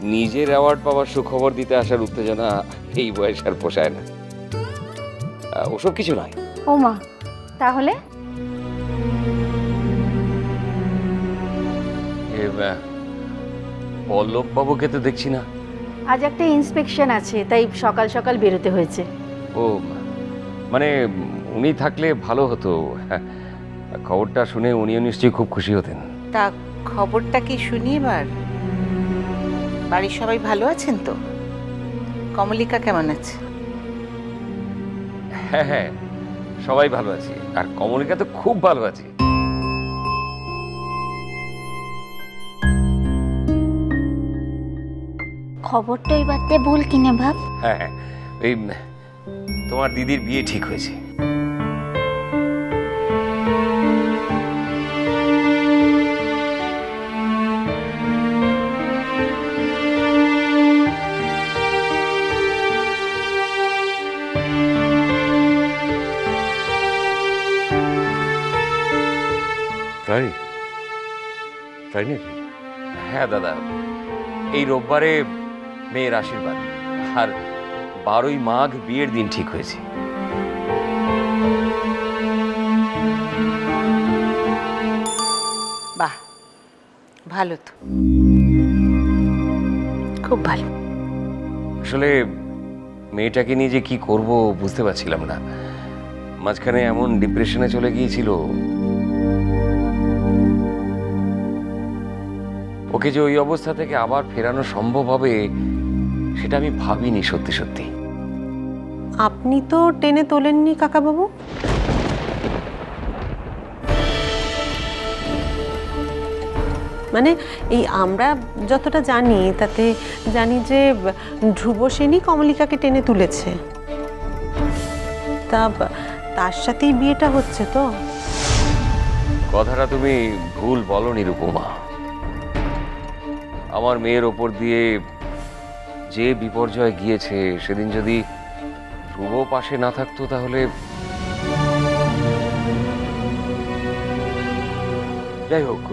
নিজের অ্যাওয়ার্ড পাওয়ার সুখবর দিতে আসার উত্তেজনা এই বয়স আর পোষায় না। ওসব কিছু নয়। ও মা, তাহলে পল্লব বাবুকে তো দেখছি না। আজ একটা ইন্সপেকশন আছে, তাই সকাল সকাল বেরোতে হয়েছে। ও মানে উনি থাকলে ভালো হতো। খবরটা শুনে উনিও নিশ্চয়ই খুব খুশি হতেন। তা খবরটা কি শুনি এবার? বাড়ির সবাই ভালো আছেন তো? কমলিকা কেমন আছে? হ্যাঁ হ্যাঁ, সবাই ভালো আছে, আর কমলিকা তো খুব ভালো আছে। খবরটা এই বাদতে ভুল কিনে ভাব। হ্যাঁ হ্যাঁ, ওই তোমার দিদির বিয়ে ঠিক হয়েছে। তাই তাই নাকি? হ্যাঁ দাদা, এই রোববারে মেয়ের আশীর্বাদ, আর 12ই মাঘ বিয়ের দিন ঠিক হয়েছে। বাহ, ভালো তো, খুব ভালো। আসলে মেয়েটাকে নিয়ে যে কি করব বুঝতে পারছিলাম না। মাঝখানে এমন ডিপ্রেশনে চলে গিয়েছিল, ওকে যে ওই অবস্থা থেকে আবার ফেরানো সম্ভব হবে সেটা আমি ভাবিনি। সত্যি সত্যি আপনি তো টেনে তোলেননি কাকাবাবু। মানে এই আমরা যতটা জানি তাতে জানি যে ধ্রুব সেনই কমলিকাকে টেনে তুলেছে। তা তার সাথেই বিয়েটা হচ্ছে তো? কথাটা তুমি ভুল বলো নিরুপমা। আমার মেয়ের ওপর দিয়ে যে বিপর্যয় গিয়েছে, সেদিন যদি ধ্রুব পাশে না থাকতো তাহলে। যাই হোক,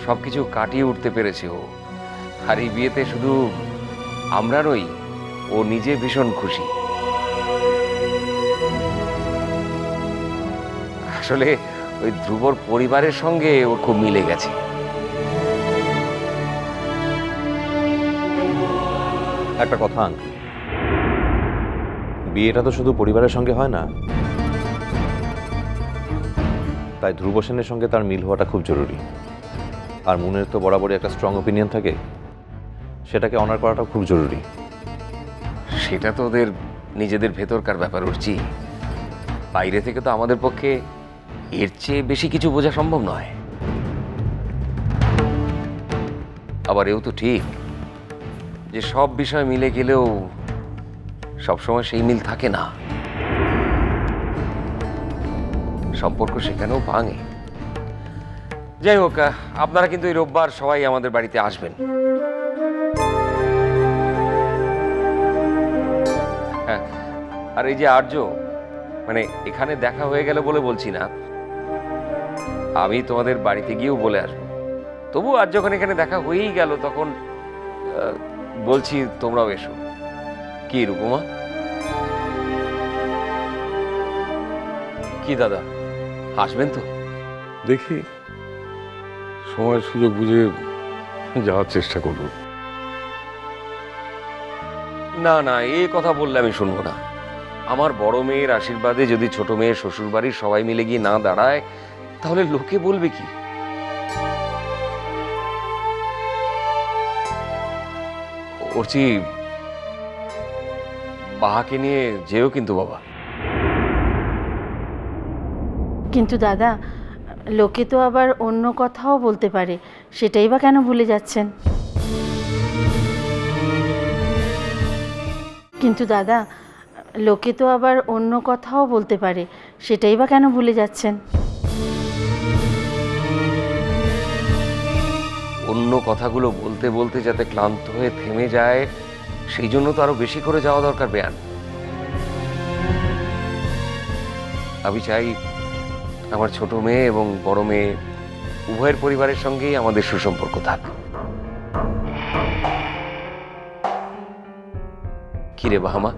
সবকিছু কাটিয়ে উঠতে পেরেছে ও। আর এই বিয়েতে শুধু আমরা নই, ও নিজে ভীষণ খুশি। আসলে ওই ধ্রুবর পরিবারের সঙ্গে ওর খুব মিলে গেছে। একটা কথা আঙ্কেল, বিয়েটা তো শুধু পরিবারের সঙ্গে হয় না, তাই ধ্রুব সেনের সঙ্গে তার মিল হওয়াটা খুব জরুরি। আর মুনের তো বরাবরই একটা স্ট্রং ওপিনিয়ন থাকে, সেটাকে অনার করাটা খুব জরুরি। সেটা তো ওদের নিজেদের ভেতরকার ব্যাপার উঠছি। বাইরে থেকে তো আমাদের পক্ষে এর চেয়ে বেশি কিছু বোঝা সম্ভব নয়। আবার এও তো ঠিক যে সব বিষয় মিলে গেলেও সবসময় সেই মিল থাকে না, সম্পর্ক সেখানেও ভাঙে। যাই হোক, আপনারা কিন্তু এই রোববার সবাই আমাদের বাড়িতে আসবেন। হ্যাঁ, আর এই যে আর্য, মানে এখানে দেখা হয়ে গেল বলে বলছি না, আমি তোমাদের বাড়িতে গিয়েও বলে আসবো। তবু আজ যখন এখানে দেখা হয়েই গেল, তখন বলছি তোমরাও এসো। কি রূপমা? কি দাদা, আসবেন তো? দেখি, সময় সুযোগ বুঝে যাওয়ার চেষ্টা করব। না না, এই কথা বললে আমি শুনবো না। আমার বড় মেয়ের আশীর্বাদে যদি ছোট মেয়ের শ্বশুর বাড়ির সবাই মিলে গিয়ে না দাঁড়ায়, তাহলে লোকে বলবে কি? করছি, বাহাকে নিয়ে যেও কিন্তু বাবা। কিন্তু দাদা, লোকে তো আবার অন্য কথাও বলতে পারে, সেটাই বা কেন ভুলে যাচ্ছেন? কিন্তু দাদা, লোকে তো আবার অন্য কথাও বলতে পারে, সেটাই বা কেন ভুলে যাচ্ছেন? অন্য কথাগুলো বলতে বলতে যাতে ক্লান্ত হয়ে থেমে যায়, সেই জন্য তো আরো বেশি করে যাওয়া দরকার বেয়ান। আমি চাই আমার ছোট মেয়ে এবং বড় মেয়ে উভয়ের পরিবারের সঙ্গেই আমাদের সুসম্পর্ক থাক। কিরে বাহামা,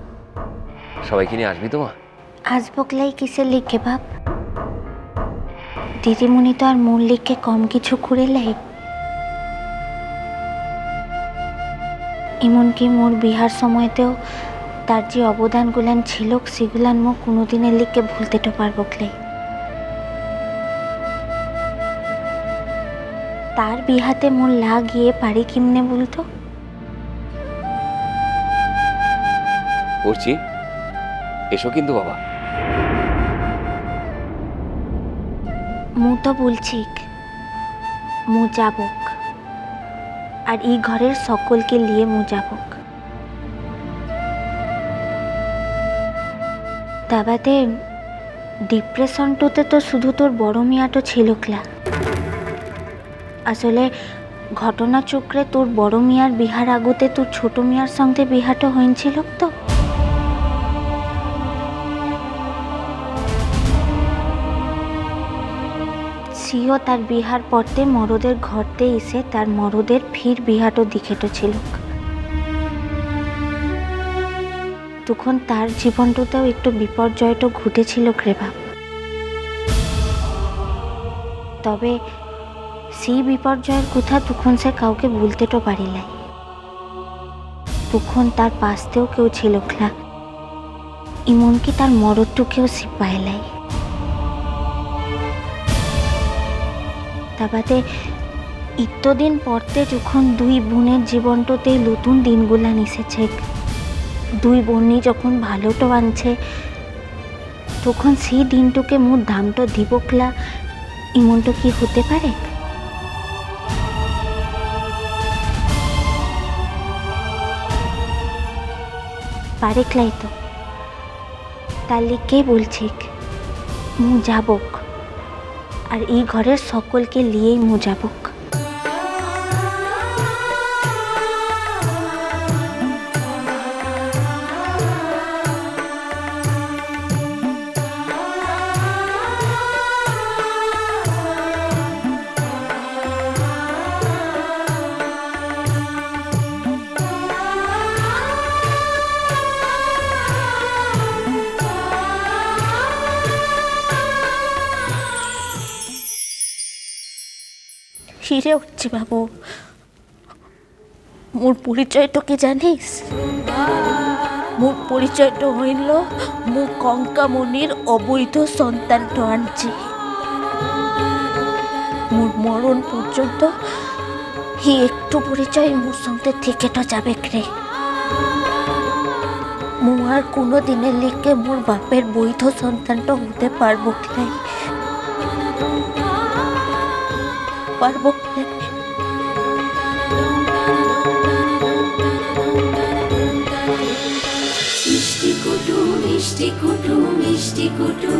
সবাইকে নিয়ে আসবি তো মা? আসবকলাই কিসের লিখে বাপ? দিদিমণি তো আর মোর লিখে কম কিছু করে লাই। এমনকি মোর বিহার সময়তেও তার যে অবদানগুলান ছিল সেগুলান মো কোনোদিনের লিখে ভুলতে তো পারবো ক্লাই। তার বিহাতে মোর গিয়ে পারি কিমনে বলতো? করছি, এসো কিন্তু বাবা। মু তো বলছি মু যাবক, আর এই ঘরের সকলকে নিয়ে মু যাবক। তা বাদে ডিপ্রেশনটাতে তো শুধু তোর বড় মিয়াটো ছিল ক্লা। আসলে ঘটনা চক্রে তোর বড় মিয়ার বিহার আগতে তোর ছোট মিয়ার সঙ্গে বিহাটা হয়েছিল তো। সিও তার বিহার পড়তে মরদের ঘরতে এসে তার মরদের ফির বিহাটো দিখেটো ছিল। তখন তার জীবনটাতেও একটু বিপর্যয়টা ঘটেছিল গ্রেবাব। তবে সেই বিপর্যয়ের কথা তখন সে কাউকে বলতে তো পারিলাই। তখন তার পাশতেও কেউ ছিল ক্লা, এমনকি তার মরদটুকেও সে পাইলাই। তা বাদে ইত্যদিন পরতে যখন দুই বোনের জীবনটাতে নতুন দিনগুলা এসেছে, দুই বোনই যখন ভালোটো আনছে, তখন সেই দিনটুকে মোর দামটা দিবকলা এমনটা কি হতে পারে? পারে ক্লাই তো। তার লিখে বলছি মু যাবক, আর এই ঘরের সকলকে নিয়েই মু যাবক। হিরে উঠছি বাবু, মোর পরিচয়টা কি জানিস? মোর পরিচয়টা হইল মো কঙ্কামণির অবৈধ সন্তানটা আনছি। মোর মরণ পর্যন্ত হি একটু পরিচয় মোর সঙ্গে থেকেটা যাবে রে। মো আর কোনো দিনের লিখে মোর বাপের বৈধ সন্তানটা হতে পারবো নাই, পারবো না। মিষ্টি কুটু মিষ্টি কুটু মিষ্টি কুটু।